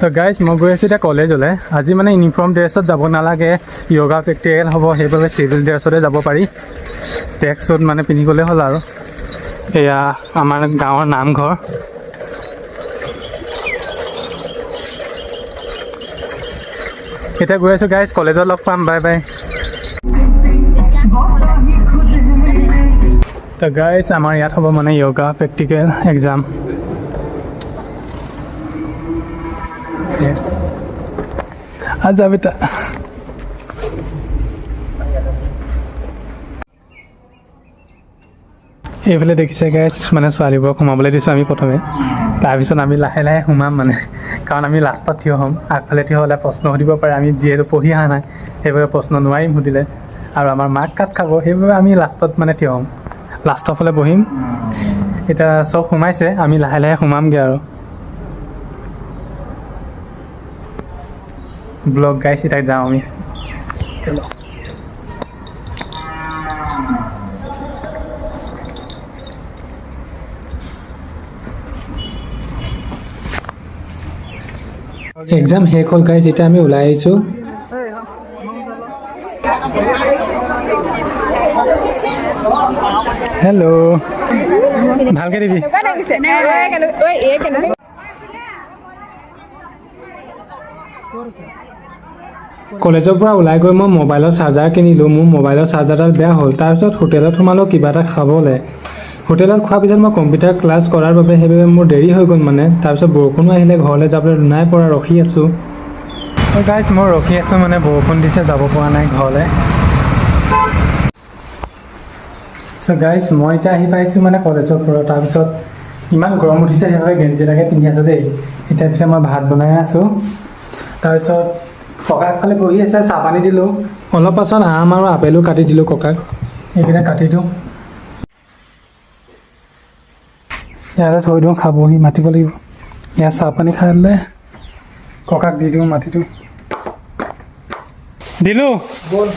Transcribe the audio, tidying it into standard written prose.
তো গাইজ মই গৈ আছোঁ এতিয়া কলেজলৈ। আজি মানে ইউনিফৰ্ম ড্ৰেছত যাব নালাগে, য়োগা প্ৰেক্টিকেল হ'ব, সেইবাবে চিভিল ড্ৰেছতে যাব পাৰি। ট্ৰেক শ্বুট মানে পিন্ধি গ'লেই হ'ল আৰু। এয়া আমাৰ গাঁৱৰ নামঘৰ। এতিয়া গৈ আছোঁ গাইজ, কলেজত লগ পাম, বাই বাই। তো গাইজ আমাৰ ইয়াত হ'ব মানে য়োগা প্ৰেক্টিকেল এক্সাম। আজা বেটা এইফালে দেখিছে গাইজ, মানে ছোৱালীবোৰক সোমাবলৈ দিছোঁ আমি প্ৰথমে, তাৰপিছত আমি লাহে লাহে সোমাম মানে, কাৰণ আমি লাষ্টত থিয় হ'ম। আগফালে থিয় হ'লে প্ৰশ্ন সুধিব পাৰে, আমি যিহেতু পঢ়ি অহা নাই সেইবাবে প্ৰশ্ন নোৱাৰিম সুধিলে, আৰু আমাৰ মাৰ্ক কাট খাব, সেইবাবে আমি লাষ্টত মানে থিয় হ'ম, লাষ্টৰ ফালে বহিম। এতিয়া চব সোমাইছে, আমি লাহে লাহে সোমামগৈ আৰু। ব্লগ গাইছ, এতিয়া যাওঁ আমি, চলো। এক্সাম শেষ হ'ল গাইছ, এতিয়া আমি ওলাই আহিছোঁ। হেল্ল', ভালকৈ দিবি। কলেজৰ পৰা ওলাই গৈ মই মোবাইলৰ চাৰ্জাৰ কিনিলোঁ। মোৰ মোবাইলৰ চাৰ্জাৰডাল বেয়া হ'ল। তাৰপিছত হোটেলত সোমালোঁ কিবা এটা খাবলৈ। হোটেলত খোৱাৰ পিছত মই কম্পিউটাৰ ক্লাছ কৰাৰ বাবে সেইবাবে মোৰ দেৰি হৈ গ'ল মানে। তাৰপিছত বৰষুণো আহিলে, ঘৰলৈ যাবলৈ নাই পৰা, ৰখি আছোঁ। গাইজ মই ৰখি আছোঁ মানে, বৰষুণ দিছে, যাব পৰা নাই ঘৰলৈ। চ' গাইজ মই এতিয়া আহি পাইছোঁ মানে কলেজৰ পৰা। তাৰপিছত ইমান গৰম উঠিছে, সেইবাবে গেঞ্জি এটাকে পিন্ধি আছোঁ দেই। এতিয়া পিছে মই ভাত বনাই আছোঁ। তাৰপিছত ককাক ফালে বহি আছে, চাহ পানী দিলোঁ। অলপ পাছত আম আৰু আপেলো কাটি দিলোঁ ককাক, এইকেইটা কাটি দিওঁ, ইয়াতে থৈ দিওঁ, খাবহি মাতিব লাগিব। ইয়াত চাহ পানী খাই দিলে ককাক দি দিওঁ, মাতি দিওঁ, দিলোঁ ব'ল।